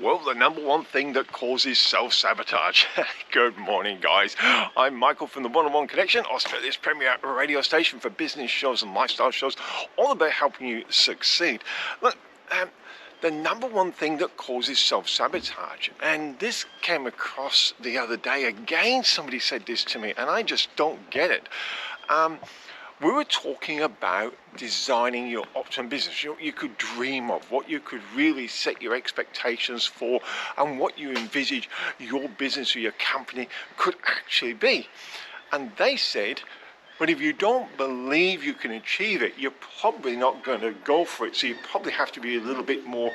Well, the number one thing that causes self-sabotage. Good morning, guys. I'm Michael from the One-on-One Connection, Australia's premier radio station for business shows and lifestyle shows, all about helping you succeed. Look, the number one thing that causes self-sabotage, and this came across the other day. Again, somebody said this to me, and I just don't get it. We were talking about designing your optimum business, you could dream of, what you could really set your expectations for, and what you envisage your business or your company could actually be. And they said, but if you don't believe you can achieve it, you're probably not going to go for it. So you probably have to be a little bit more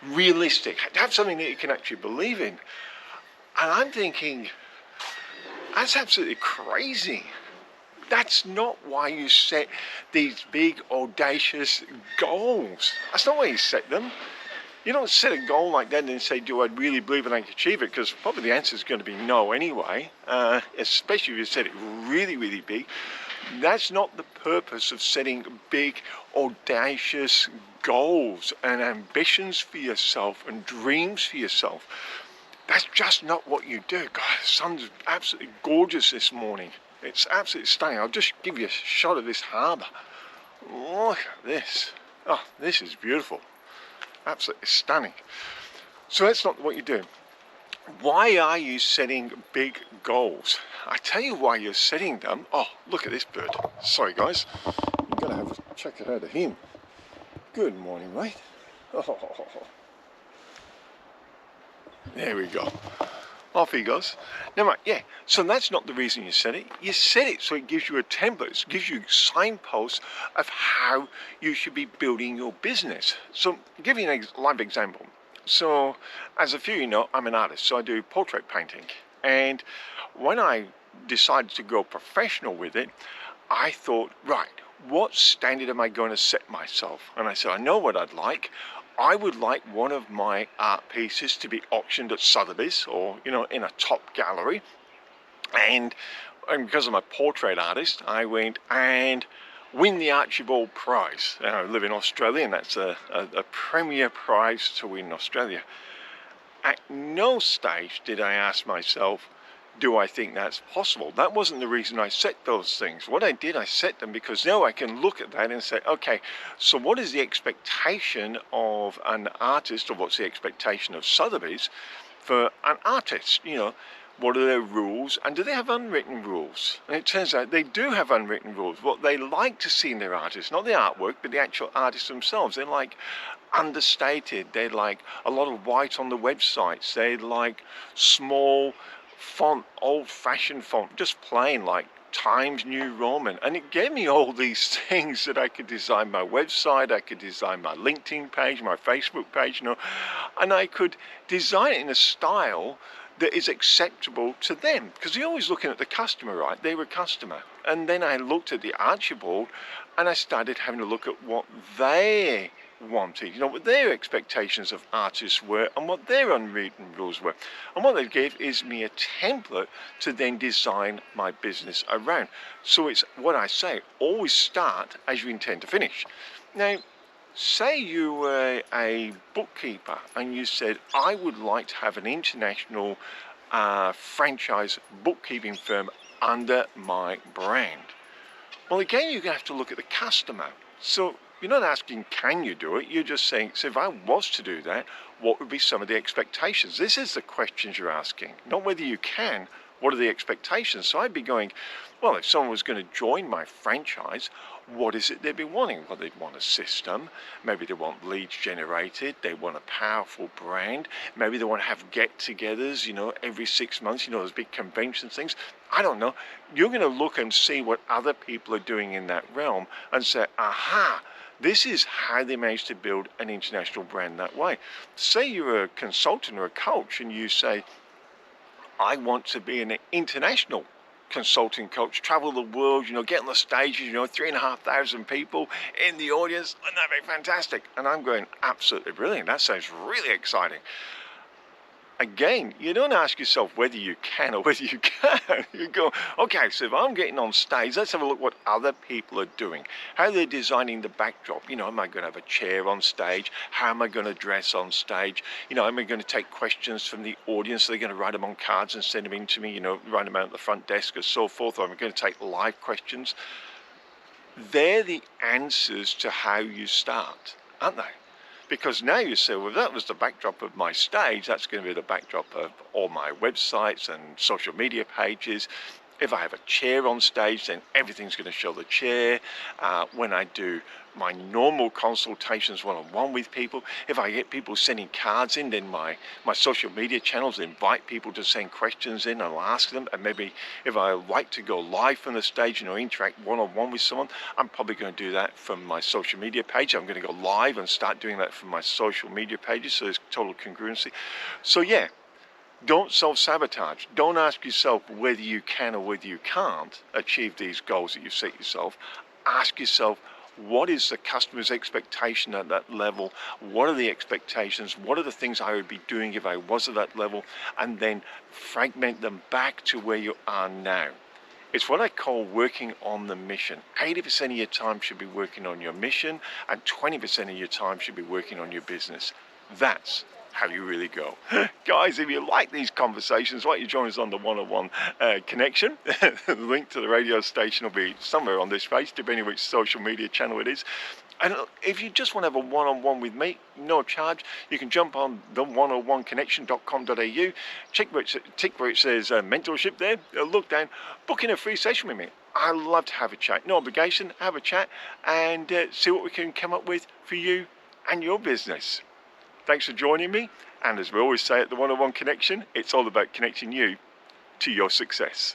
realistic, have something that you can actually believe in. And I'm thinking, that's absolutely crazy. That's not why you set these big, audacious goals. That's not why you set them. You don't set a goal like that and say, do I really believe I can achieve it? Because probably the answer is going to be no anyway, especially if you set it really, really big. That's not the purpose of setting big, audacious goals and ambitions for yourself and dreams for yourself. That's just not what you do. God, the sun's absolutely gorgeous this morning. It's absolutely stunning. I'll just give you a shot of this harbour. Look at this. Oh, this is beautiful. Absolutely stunning. So that's not what you do. Why are you setting big goals? I tell you why you're setting them. Oh, look at this bird. Sorry, guys. You've got to have a check it out of him. Good morning, mate. Oh. There we go. Off he goes. Now, right, yeah, so that's not the reason you set it. You set it so it gives you a template, it gives you signposts of how you should be building your business. So, I'll give you a live example. So, as a few of you know, I'm an artist, so I do portrait painting. And when I decided to go professional with it, I thought, right, what standard am I going to set myself? And I said, I know what I'd like. I would like one of my art pieces to be auctioned at Sotheby's or, in a top gallery. And because I'm a portrait artist, I went and win the Archibald Prize. I live in Australia, and that's a premier prize to win in Australia. At no stage did I ask myself, do I think that's possible? That wasn't the reason I set those things. What I did, I set them because now I can look at that and say, okay, so what is the expectation of an artist, or what's the expectation of Sotheby's for an artist? What are their rules, and do they have unwritten rules? And it turns out they do have unwritten rules. What they like to see in their artists, not the artwork, but the actual artists themselves. They like understated. They like a lot of white on the websites. They like small font, old-fashioned font, just plain like Times New Roman. And it gave me all these things that I could design my website, I could design my LinkedIn page, my Facebook page, and I could design it in a style that is acceptable to them, because you're always looking at the customer, right? They were a customer. And then I looked at the Archibald and I started having a look at what they wanted, what their expectations of artists were and what their unwritten rules were. And what they gave is me a template to then design my business around. So it's what I say, always start as you intend to finish. Now, say you were a bookkeeper and you said, I would like to have an international franchise bookkeeping firm under my brand. Well, again, you're going to have to look at the customer. So you're not asking, can you do it? You're just saying, so if I was to do that, what would be some of the expectations? This is the questions you're asking, not whether you can. What are the expectations? So I'd be going, well, if someone was going to join my franchise, what is it they'd be wanting? Well, they'd want a system. Maybe they want leads generated. They want a powerful brand. Maybe they want to have get-togethers, every 6 months, those big convention things. I don't know. You're going to look and see what other people are doing in that realm and say, aha, this is how they managed to build an international brand that way. Say you're a consultant or a coach and you say, I want to be an international consulting coach, travel the world, get on the stages, 3,500 people in the audience, and that'd be fantastic. And I'm going, absolutely brilliant. That sounds really exciting. again, you don't ask yourself whether you can or whether you can't. You go, okay, so if I'm getting on stage, let's have a look what other people are doing, how they're designing the backdrop. You know, am I going to have a chair on stage? How am I going to dress on stage? You know, am I going to take questions from the audience? Are they going to write them on cards and send them in to me, you know, write them out at the front desk or so forth? Or am I going to take live questions? They're the answers to how you start, aren't they? Because now you say, well, that was the backdrop of my stage, that's going to be the backdrop of all my websites and social media pages. If I have a chair on stage, then everything's going to show the chair. When I do my normal consultations one-on-one with people, if I get people sending cards in, then my social media channels invite people to send questions in, and I'll ask them. And maybe if I like to go live from the stage, you know, interact one-on-one with someone, I'm probably going to do that from my social media page. I'm going to go live and start doing that from my social media pages, so there's total congruency. So yeah, don't self-sabotage. Don't ask yourself whether you can or whether you can't achieve these goals that you set yourself. Ask yourself, what is the customer's expectation at that level? What are the expectations? What are the things I would be doing if I was at that level? And then fragment them back to where you are now. It's what I call working on the mission. 80% of your time should be working on your mission, and 20% of your time should be working on your business. That's how you really go. Guys, if you like these conversations, why don't you join us on the one-on-one connection? The link to the radio station will be somewhere on this page, depending which social media channel it is. And if you just want to have a one-on-one with me, no charge, you can jump on the 101connection.com.au, tick where it says mentorship there, look down, book in a free session with me. I love to have a chat, no obligation, have a chat and see what we can come up with for you and your business. Thanks for joining me, and as we always say at the 101 Connection, it's all about connecting you to your success.